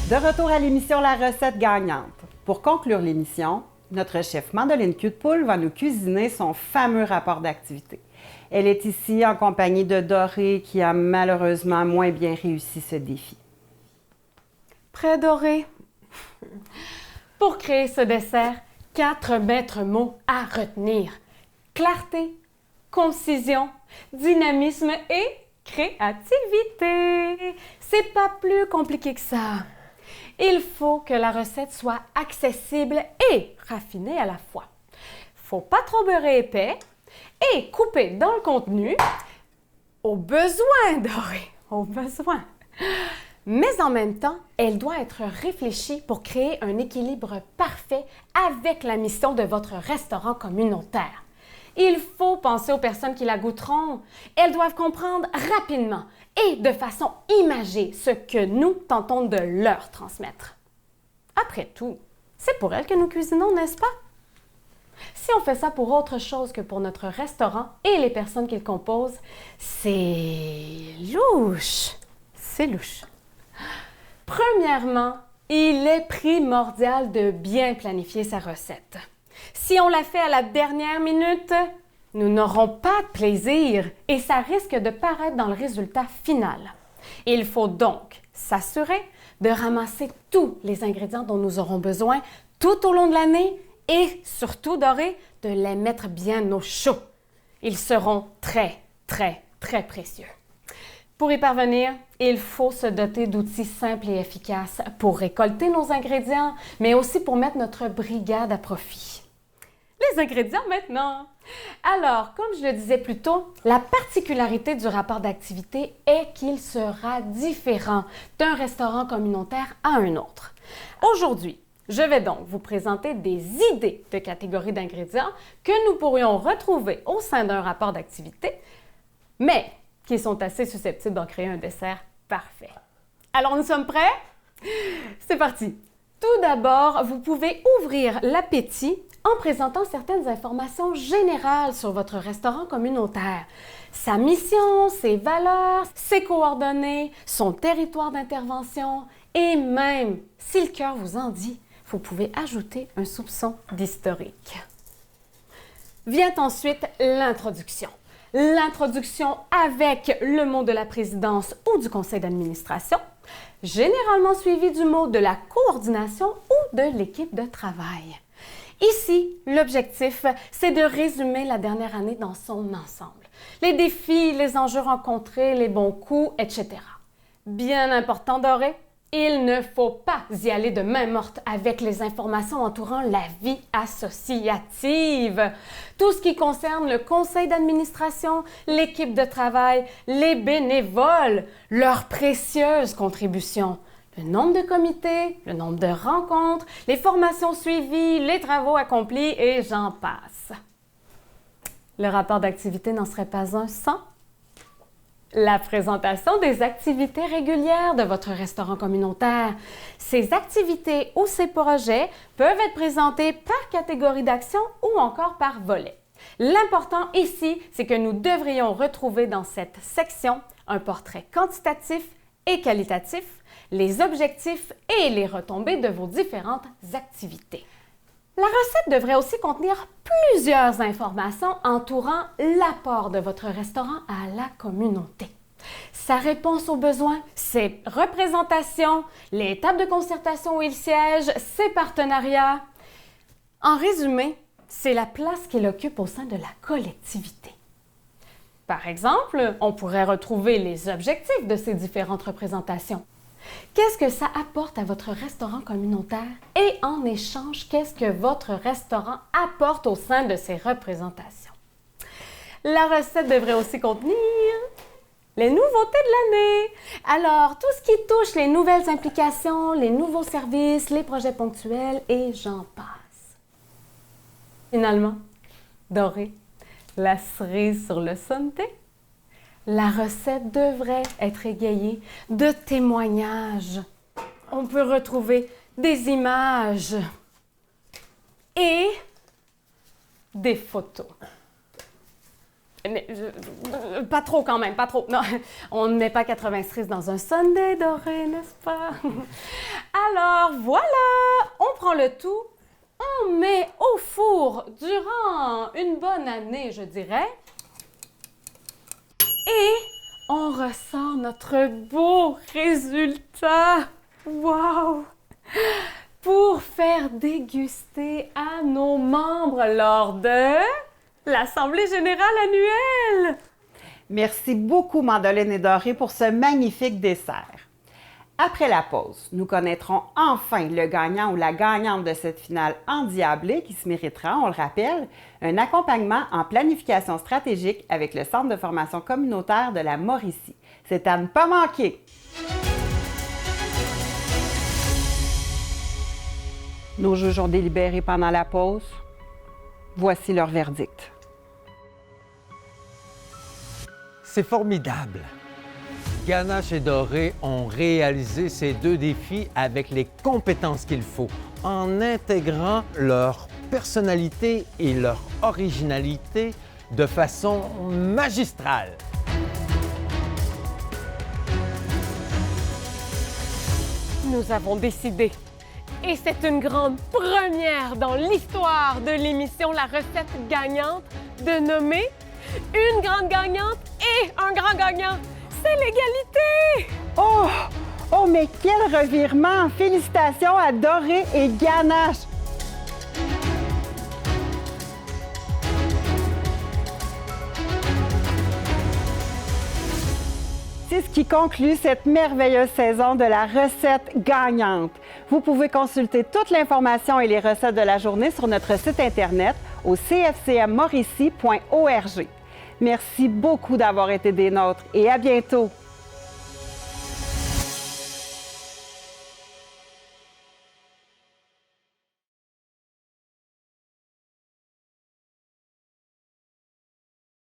De retour à l'émission La recette gagnante. Pour conclure l'émission, notre chef Mandoline Cul de Poule va nous cuisiner son fameux rapport d'activité. Elle est ici en compagnie de Doré qui a malheureusement moins bien réussi ce défi. Prêt, Doré? Pour créer ce dessert, 4 maîtres mots à retenir. Clarté, concision, dynamisme et créativité. C'est pas plus compliqué que ça. Il faut que la recette soit accessible et raffinée à la fois. Faut pas trop beurrer épais et couper dans le contenu au besoin, Doré, au besoin. Mais en même temps, elle doit être réfléchie pour créer un équilibre parfait avec la mission de votre restaurant communautaire. Il faut penser aux personnes qui la goûteront. Elles doivent comprendre rapidement et de façon imagée ce que nous tentons de leur transmettre. Après tout, c'est pour elles que nous cuisinons, n'est-ce pas? Si on fait ça pour autre chose que pour notre restaurant et les personnes qui le composent, c'est louche. C'est louche. Premièrement, il est primordial de bien planifier sa recette. Si on la fait à la dernière minute, nous n'aurons pas de plaisir et ça risque de paraître dans le résultat final. Il faut donc s'assurer de ramasser tous les ingrédients dont nous aurons besoin tout au long de l'année et surtout, Doré, de les mettre bien au chaud. Ils seront très, très, très précieux. Pour y parvenir, il faut se doter d'outils simples et efficaces pour récolter nos ingrédients, mais aussi pour mettre notre brigade à profit. Les ingrédients maintenant. Alors, comme je le disais plus tôt, la particularité du rapport d'activité est qu'il sera différent d'un restaurant communautaire à un autre. Aujourd'hui, je vais donc vous présenter des idées de catégories d'ingrédients que nous pourrions retrouver au sein d'un rapport d'activité, mais qui sont assez susceptibles d'en créer un dessert parfait. Alors, nous sommes prêts? C'est parti! Tout d'abord, vous pouvez ouvrir l'appétit en présentant certaines informations générales sur votre restaurant communautaire. Sa mission, ses valeurs, ses coordonnées, son territoire d'intervention et même, si le cœur vous en dit, vous pouvez ajouter un soupçon d'historique. Vient ensuite l'introduction. L'introduction avec le mot de la présidence ou du conseil d'administration, généralement suivi du mot de la coordination ou de l'équipe de travail. Ici, l'objectif, c'est de résumer la dernière année dans son ensemble. Les défis, les enjeux rencontrés, les bons coups, etc. Bien important, Doré, il ne faut pas y aller de main morte avec les informations entourant la vie associative. Tout ce qui concerne le conseil d'administration, l'équipe de travail, les bénévoles, leurs précieuses contributions. Le nombre de comités, le nombre de rencontres, les formations suivies, les travaux accomplis et j'en passe. Le rapport d'activité n'en serait pas un sans la présentation des activités régulières de votre restaurant communautaire. Ces activités ou ces projets peuvent être présentés par catégorie d'action ou encore par volet. L'important ici, c'est que nous devrions retrouver dans cette section un portrait quantitatif et qualitatif, les objectifs et les retombées de vos différentes activités. La recette devrait aussi contenir plusieurs informations entourant l'apport de votre restaurant à la communauté. Sa réponse aux besoins, ses représentations, les tables de concertation où il siège, ses partenariats. En résumé, c'est la place qu'il occupe au sein de la collectivité. Par exemple, on pourrait retrouver les objectifs de ces différentes représentations. Qu'est-ce que ça apporte à votre restaurant communautaire? Et en échange, qu'est-ce que votre restaurant apporte au sein de ces représentations? La recette devrait aussi contenir les nouveautés de l'année. Alors, tout ce qui touche les nouvelles implications, les nouveaux services, les projets ponctuels et j'en passe. Finalement, Doré, la cerise sur le sundae. La recette devrait être égayée de témoignages. On peut retrouver des images et des photos. Mais, pas trop quand même, pas trop. Non, on ne met pas 80 cerises dans un sundae, Doré, n'est-ce pas? Alors voilà, on prend le tout, on met au four durant une bonne année, je dirais. Et on ressort notre beau résultat. Wow! Pour faire déguster à nos membres lors de l'Assemblée générale annuelle. Merci beaucoup, Mandoline et Doré, pour ce magnifique dessert. Après la pause, nous connaîtrons enfin le gagnant ou la gagnante de cette finale endiablée qui se méritera, on le rappelle, un accompagnement en planification stratégique avec le Centre de formation communautaire de la Mauricie. C'est à ne pas manquer! Nos juges ont délibéré pendant la pause. Voici leur verdict. C'est formidable! Ganache et Doré ont réalisé ces deux défis avec les compétences qu'il faut, en intégrant leur personnalité et leur originalité de façon magistrale. Nous avons décidé, et c'est une grande première dans l'histoire de l'émission La recette gagnante, de nommer une grande gagnante et un grand gagnant. C'est l'égalité! Oh! Oh, mais quel revirement! Félicitations à Doré et Ganache! C'est ce qui conclut cette merveilleuse saison de la recette gagnante. Vous pouvez consulter toute l'information et les recettes de la journée sur notre site Internet au cfcmmauricie.org. Merci beaucoup d'avoir été des nôtres et à bientôt!